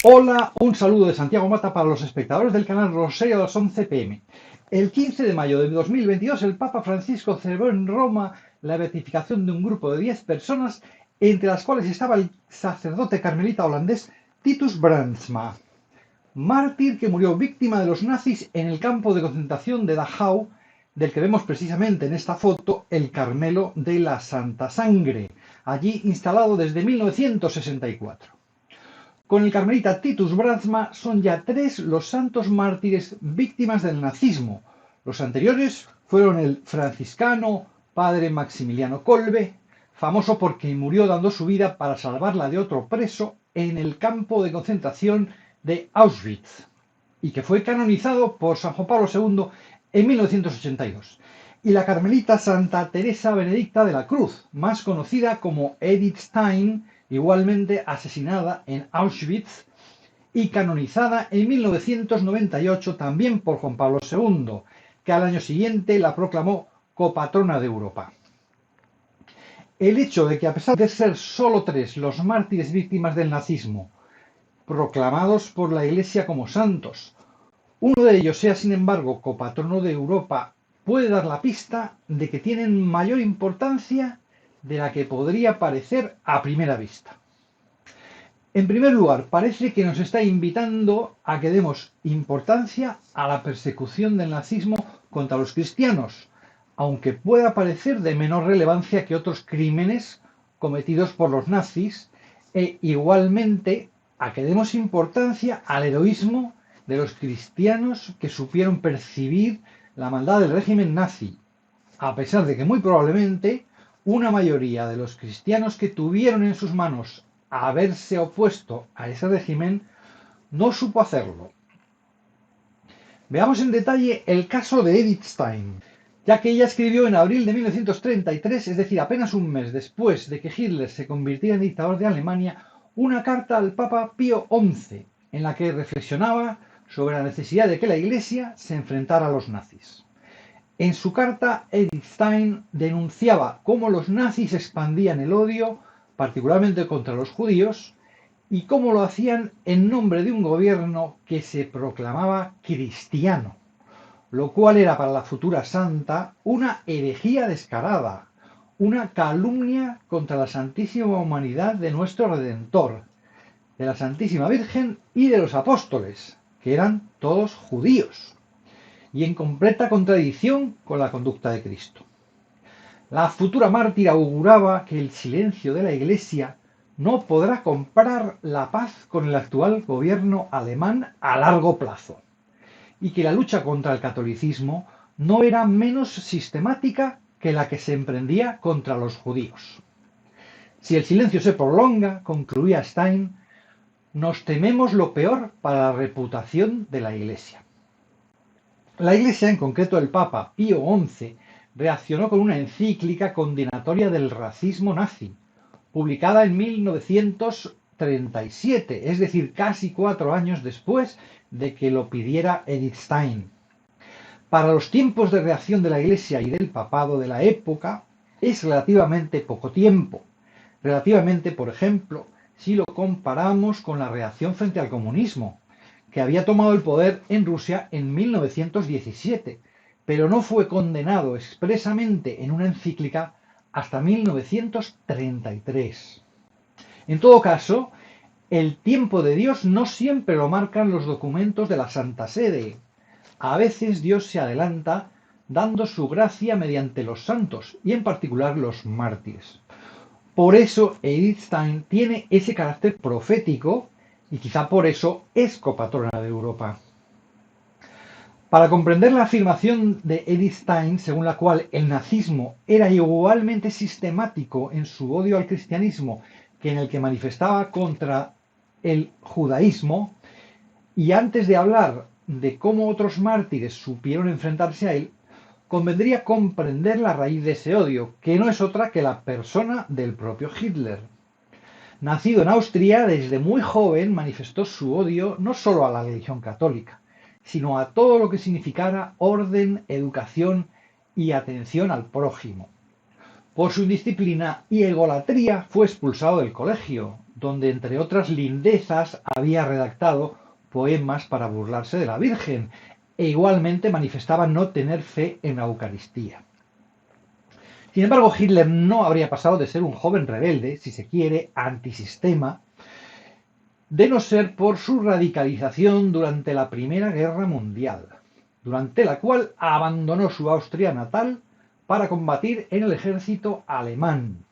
Hola, un saludo de Santiago Mata para los espectadores del canal Rosario a las 11 p.m. El 15 de mayo de 2022, el Papa Francisco celebró en Roma la beatificación de un grupo de 10 personas, entre las cuales estaba el sacerdote carmelita holandés Titus Brandsma, mártir que murió víctima de los nazis en el campo de concentración de Dachau, del que vemos precisamente en esta foto el Carmelo de la Santa Sangre, allí instalado desde 1964. Con el carmelita Titus Brandsma son ya 3 los santos mártires víctimas del nazismo. Los anteriores fueron el franciscano padre Maximiliano Kolbe, famoso porque murió dando su vida para salvarla de otro preso en el campo de concentración de Auschwitz, y que fue canonizado por San Juan Pablo II en 1982. Y la carmelita Santa Teresa Benedicta de la Cruz, más conocida como Edith Stein, igualmente asesinada en Auschwitz y canonizada en 1998 también por Juan Pablo II, que al año siguiente la proclamó copatrona de Europa. El hecho de que, a pesar de ser solo 3 los mártires víctimas del nazismo, proclamados por la Iglesia como santos, uno de ellos sea sin embargo copatrono de Europa, puede dar la pista de que tienen mayor importancia de la que podría parecer a primera vista. En primer lugar, parece que nos está invitando a que demos importancia a la persecución del nazismo contra los cristianos, aunque pueda parecer de menor relevancia que otros crímenes cometidos por los nazis, e igualmente a que demos importancia al heroísmo de los cristianos que supieron percibir la maldad del régimen nazi, a pesar de que muy probablemente una mayoría de los cristianos que tuvieron en sus manos haberse opuesto a ese régimen no supo hacerlo. Veamos en detalle el caso de Edith Stein, ya que ella escribió en abril de 1933, es decir, apenas un mes después de que Hitler se convirtiera en dictador de Alemania, una carta al Papa Pío XI, en la que reflexionaba sobre la necesidad de que la Iglesia se enfrentara a los nazis. En su carta, Edith Stein denunciaba cómo los nazis expandían el odio, particularmente contra los judíos, y cómo lo hacían en nombre de un gobierno que se proclamaba cristiano, lo cual era para la futura santa una herejía descarada, una calumnia contra la santísima humanidad de nuestro Redentor, de la Santísima Virgen y de los apóstoles, que eran todos judíos, y en completa contradicción con la conducta de Cristo. La futura mártir auguraba que el silencio de la Iglesia no podrá comprar la paz con el actual gobierno alemán a largo plazo, y que la lucha contra el catolicismo no era menos sistemática que la que se emprendía contra los judíos. Si el silencio se prolonga, concluía Stein, nos tememos lo peor para la reputación de la Iglesia. La Iglesia, en concreto el Papa Pío XI, reaccionó con una encíclica condenatoria del racismo nazi, publicada en 1937, es decir, casi 4 años después de que lo pidiera Edith Stein. Para los tiempos de reacción de la Iglesia y del papado de la época, es relativamente poco tiempo. Relativamente, por ejemplo, si lo comparamos con la reacción frente al comunismo, que había tomado el poder en Rusia en 1917, pero no fue condenado expresamente en una encíclica hasta 1933. En todo caso, el tiempo de Dios no siempre lo marcan los documentos de la Santa Sede. A veces Dios se adelanta dando su gracia mediante los santos y en particular los mártires. Por eso Edith Stein tiene ese carácter profético y quizá por eso es copatrona de Europa. Para comprender la afirmación de Edith Stein, según la cual el nazismo era igualmente sistemático en su odio al cristianismo que en el que manifestaba contra el judaísmo, y antes de hablar de cómo otros mártires supieron enfrentarse a él, convendría comprender la raíz de ese odio, que no es otra que la persona del propio Hitler. Nacido en Austria, desde muy joven manifestó su odio no solo a la religión católica, sino a todo lo que significara orden, educación y atención al prójimo. Por su indisciplina y egolatría fue expulsado del colegio, donde entre otras lindezas había redactado poemas para burlarse de la Virgen e igualmente manifestaba no tener fe en la Eucaristía. Sin embargo, Hitler no habría pasado de ser un joven rebelde, si se quiere, antisistema, de no ser por su radicalización durante la Primera Guerra Mundial, durante la cual abandonó su Austria natal para combatir en el ejército alemán.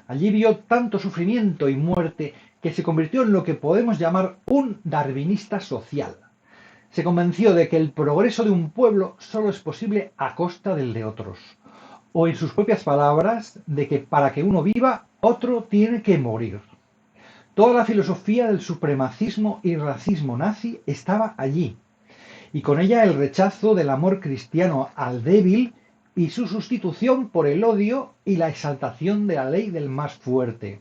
Allí vio tanto sufrimiento y muerte que se convirtió en lo que podemos llamar un darwinista social. Se convenció de que el progreso de un pueblo solo es posible a costa del de otros, o en sus propias palabras, de que para que uno viva, otro tiene que morir. Toda la filosofía del supremacismo y racismo nazi estaba allí, y con ella el rechazo del amor cristiano al débil y su sustitución por el odio y la exaltación de la ley del más fuerte.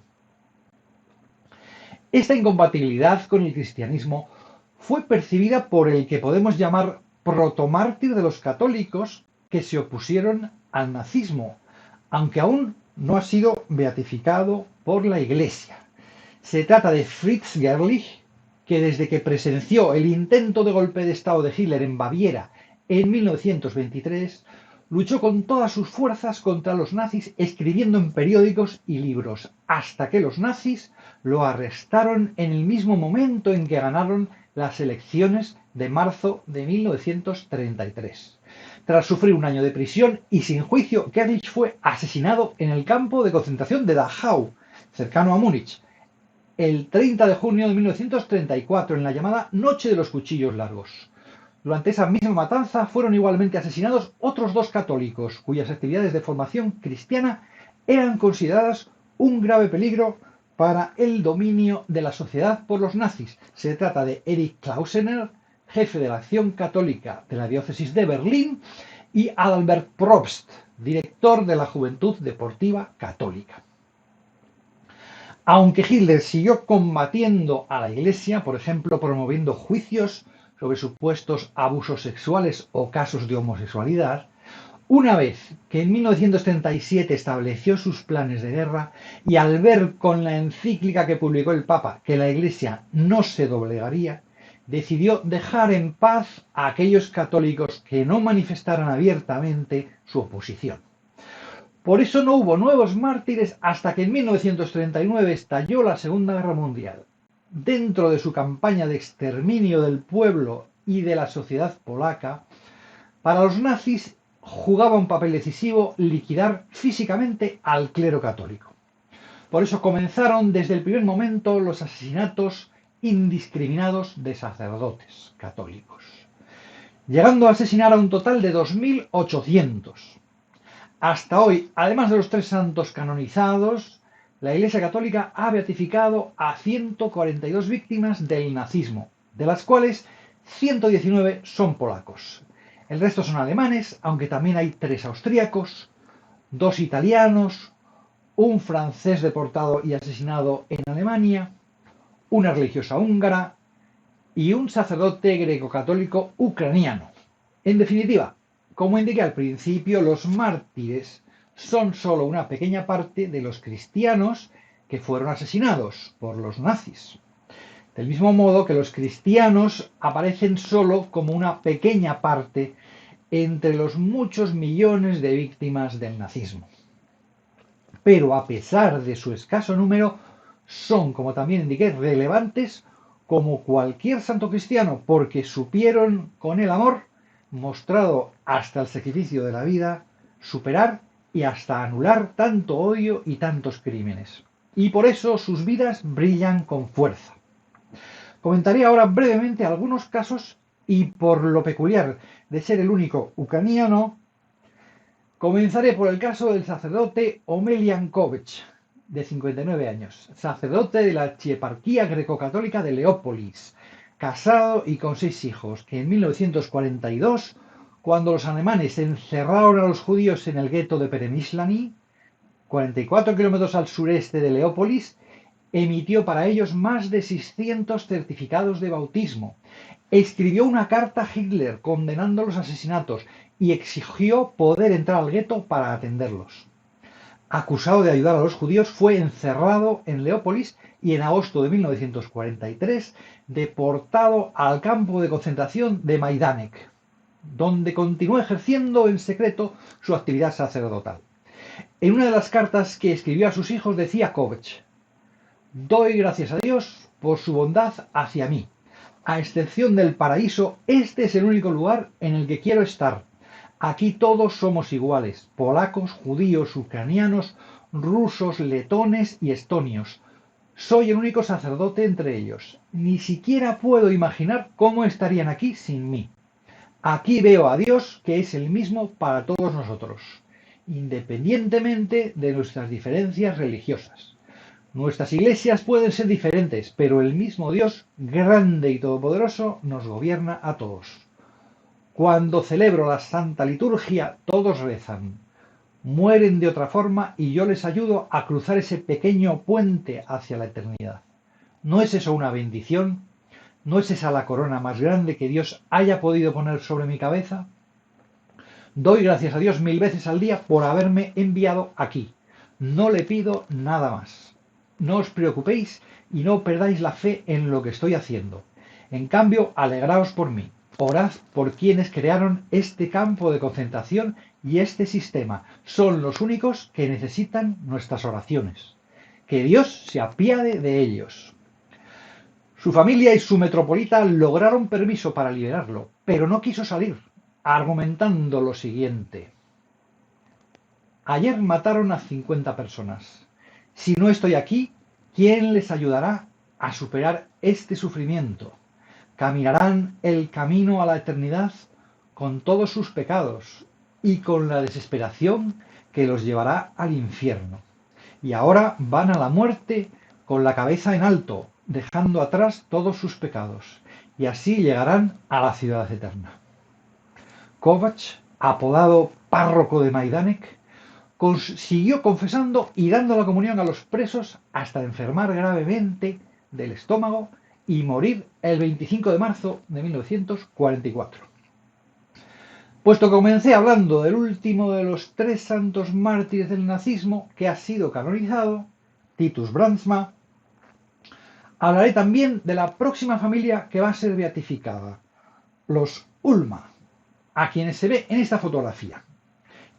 Esta incompatibilidad con el cristianismo fue percibida por el que podemos llamar protomártir de los católicos que se opusieron al nazismo, aunque aún no ha sido beatificado por la Iglesia. Se trata de Fritz Gerlich, que desde que presenció el intento de golpe de Estado de Hitler en Baviera en 1923, luchó con todas sus fuerzas contra los nazis escribiendo en periódicos y libros, hasta que los nazis lo arrestaron en el mismo momento en que ganaron las elecciones de marzo de 1933. Tras sufrir un año de prisión y sin juicio, Gerlich fue asesinado en el campo de concentración de Dachau, cercano a Múnich, el 30 de junio de 1934, en la llamada Noche de los Cuchillos Largos. Durante esa misma matanza fueron igualmente asesinados otros dos católicos, cuyas actividades de formación cristiana eran consideradas un grave peligro para el dominio de la sociedad por los nazis. Se trata de Erich Klausener, jefe de la Acción Católica de la Diócesis de Berlín, y Adalbert Probst, director de la Juventud Deportiva Católica. Aunque Hitler siguió combatiendo a la Iglesia, por ejemplo, promoviendo juicios sobre supuestos abusos sexuales o casos de homosexualidad, una vez que en 1937 estableció sus planes de guerra y al ver con la encíclica que publicó el Papa que la Iglesia no se doblegaría, decidió dejar en paz a aquellos católicos que no manifestaran abiertamente su oposición. Por eso no hubo nuevos mártires hasta que en 1939 estalló la Segunda Guerra Mundial. Dentro de su campaña de exterminio del pueblo y de la sociedad polaca, para los nazis jugaba un papel decisivo liquidar físicamente al clero católico. Por eso comenzaron desde el primer momento los asesinatos indiscriminados de sacerdotes católicos, llegando a asesinar a un total de 2.800. Hasta hoy, además de los 3 santos canonizados, la Iglesia Católica ha beatificado a 142 víctimas del nazismo, de las cuales 119 son polacos. El resto son alemanes, aunque también hay 3 austríacos, 2 italianos, un francés deportado y asesinado en Alemania, una religiosa húngara y un sacerdote greco-católico ucraniano. En definitiva, como indiqué al principio, los mártires son solo una pequeña parte de los cristianos que fueron asesinados por los nazis. Del mismo modo que los cristianos aparecen solo como una pequeña parte entre los muchos millones de víctimas del nazismo. Pero a pesar de su escaso número, son, como también indiqué, relevantes como cualquier santo cristiano, porque supieron con el amor mostrado hasta el sacrificio de la vida, superar y hasta anular tanto odio y tantos crímenes. Y por eso sus vidas brillan con fuerza. Comentaré ahora brevemente algunos casos y por lo peculiar de ser el único ucraniano, comenzaré por el caso del sacerdote Omeliankovich, de 59 años, sacerdote de la Archieparquía Greco-Católica de Leópolis, casado y con 6 hijos, que en 1942, cuando los alemanes encerraron a los judíos en el gueto de Peremyslany, 44 kilómetros al sureste de Leópolis, emitió para ellos más de 600 certificados de bautismo, escribió una carta a Hitler condenando los asesinatos y exigió poder entrar al gueto para atenderlos. acusado de ayudar a los judíos, fue encerrado en Leópolis y en agosto de 1943 deportado al campo de concentración de Majdanek, donde continuó ejerciendo en secreto su actividad sacerdotal. En una de las cartas que escribió a sus hijos decía Kovács: «Doy gracias a Dios por su bondad hacia mí. A excepción del paraíso, este es el único lugar en el que quiero estar. Aquí todos somos iguales: polacos, judíos, ucranianos, rusos, letones y estonios. Soy el único sacerdote entre ellos. Ni siquiera puedo imaginar cómo estarían aquí sin mí. Aquí veo a Dios, que es el mismo para todos nosotros, independientemente de nuestras diferencias religiosas. Nuestras iglesias pueden ser diferentes, pero el mismo Dios, grande y todopoderoso, nos gobierna a todos. Cuando celebro la Santa Liturgia, todos rezan, mueren de otra forma y yo les ayudo a cruzar ese pequeño puente hacia la eternidad. ¿No es eso una bendición? ¿No es esa la corona más grande que Dios haya podido poner sobre mi cabeza? Doy gracias a Dios 1000 veces al día por haberme enviado aquí. No le pido nada más. No os preocupéis y no perdáis la fe en lo que estoy haciendo. En cambio, alegraos por mí. Orad por quienes crearon este campo de concentración y este sistema. Son los únicos que necesitan nuestras oraciones. Que Dios se apiade de ellos». Su familia y su metropolita lograron permiso para liberarlo, pero no quiso salir, argumentando lo siguiente: «Ayer mataron a 50 personas. Si no estoy aquí, ¿quién les ayudará a superar este sufrimiento? Caminarán el camino a la eternidad con todos sus pecados y con la desesperación que los llevará al infierno. Y ahora van a la muerte con la cabeza en alto, dejando atrás todos sus pecados, y así llegarán a la ciudad eterna». Kovács, apodado párroco de Majdanek, siguió confesando y dando la comunión a los presos hasta enfermar gravemente del estómago y morir el 25 de marzo de 1944. Puesto que comencé hablando del último de los 3 santos mártires del nazismo que ha sido canonizado, Titus Brandsma, hablaré también de la próxima familia que va a ser beatificada, los Ulma, a quienes se ve en esta fotografía,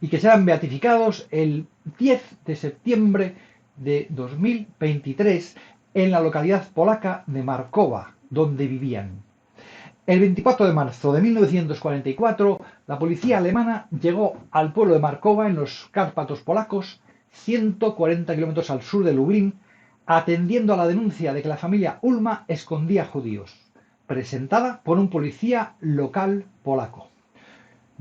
y que serán beatificados el 10 de septiembre de 2023 en la localidad polaca de Markowa, donde vivían. El 24 de marzo de 1944, la policía alemana llegó al pueblo de Markowa, en los Cárpatos polacos, 140 kilómetros al sur de Lublin, atendiendo a la denuncia de que la familia Ulma escondía judíos, presentada por un policía local polaco.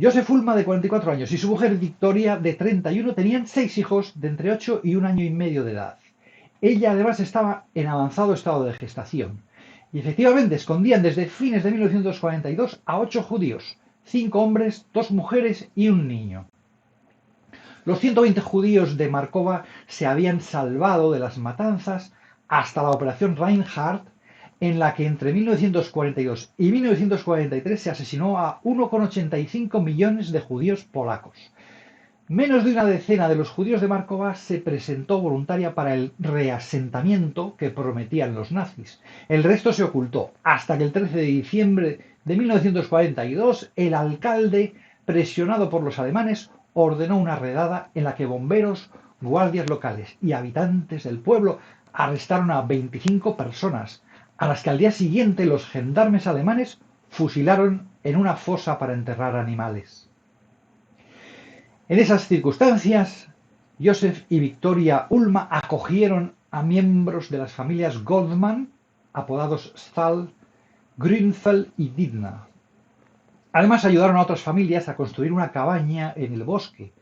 Josef Ulma, de 44 años, y su mujer Victoria, de 31, tenían 6 hijos de entre 8 y 1 año y medio de edad. Ella además estaba en avanzado estado de gestación. Y efectivamente escondían desde fines de 1942 a 8 judíos, 5 hombres, 2 mujeres y un niño. Los 120 judíos de Markowa se habían salvado de las matanzas hasta la operación Reinhardt, en la que entre 1942 y 1943 se asesinó a 1,85 millones de judíos polacos. Menos de una decena de los judíos de Markowa se presentó voluntaria para el reasentamiento que prometían los nazis. El resto se ocultó, hasta que el 13 de diciembre de 1942 el alcalde, presionado por los alemanes, ordenó una redada en la que bomberos, guardias locales y habitantes del pueblo arrestaron a 25 personas, a las que al día siguiente los gendarmes alemanes fusilaron en una fosa para enterrar animales. En esas circunstancias, Josef y Victoria Ulma acogieron a miembros de las familias Goldman, apodados Stahl, Grünfeld y Didna. Además, ayudaron a otras familias a construir una cabaña en el bosque.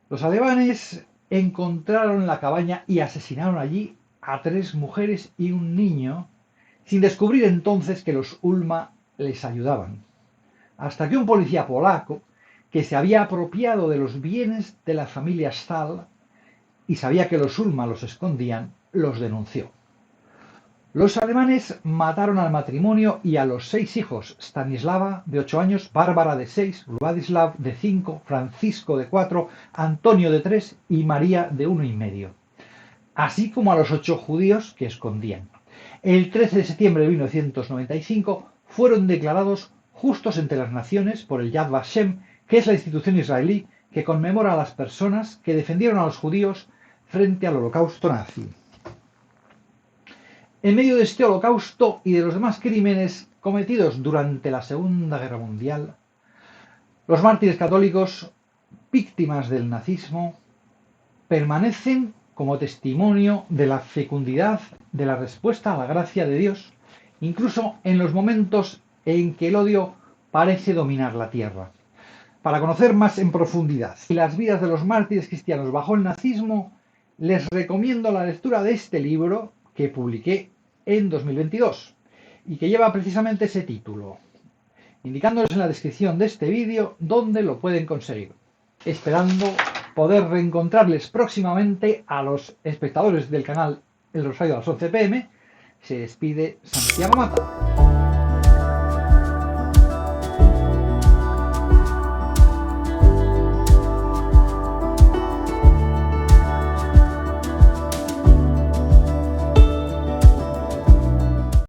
Los alemanes encontraron la cabaña y asesinaron allí a 3 mujeres y un niño, sin descubrir entonces que los Ulma les ayudaban. Hasta que un policía polaco, que se había apropiado de los bienes de la familia Stahl y sabía que los Ulma los escondían, los denunció. Los alemanes mataron al matrimonio y a los 6 hijos: Stanislava, de 8 años, Bárbara, de 6, Vladislav, de 5, Francisco, de 4, Antonio, de 3 y María, de 1,5, así como a los 8 judíos que escondían. El 13 de septiembre de 1995 fueron declarados justos entre las naciones por el Yad Vashem, que es la institución israelí que conmemora a las personas que defendieron a los judíos frente al holocausto nazi. En medio de este holocausto y de los demás crímenes cometidos durante la Segunda Guerra Mundial, los mártires católicos, víctimas del nazismo, permanecen como testimonio de la fecundidad de la respuesta a la gracia de Dios, incluso en los momentos en que el odio parece dominar la tierra. Para conocer más en profundidad las vidas de los mártires cristianos bajo el nazismo, les recomiendo la lectura de este libro que publiqué en 2022 y que lleva precisamente ese título, indicándoles en la descripción de este vídeo dónde lo pueden conseguir. Esperando poder reencontrarles próximamente a los espectadores del canal El Rosario a las 11 p.m, se despide Santiago Mata.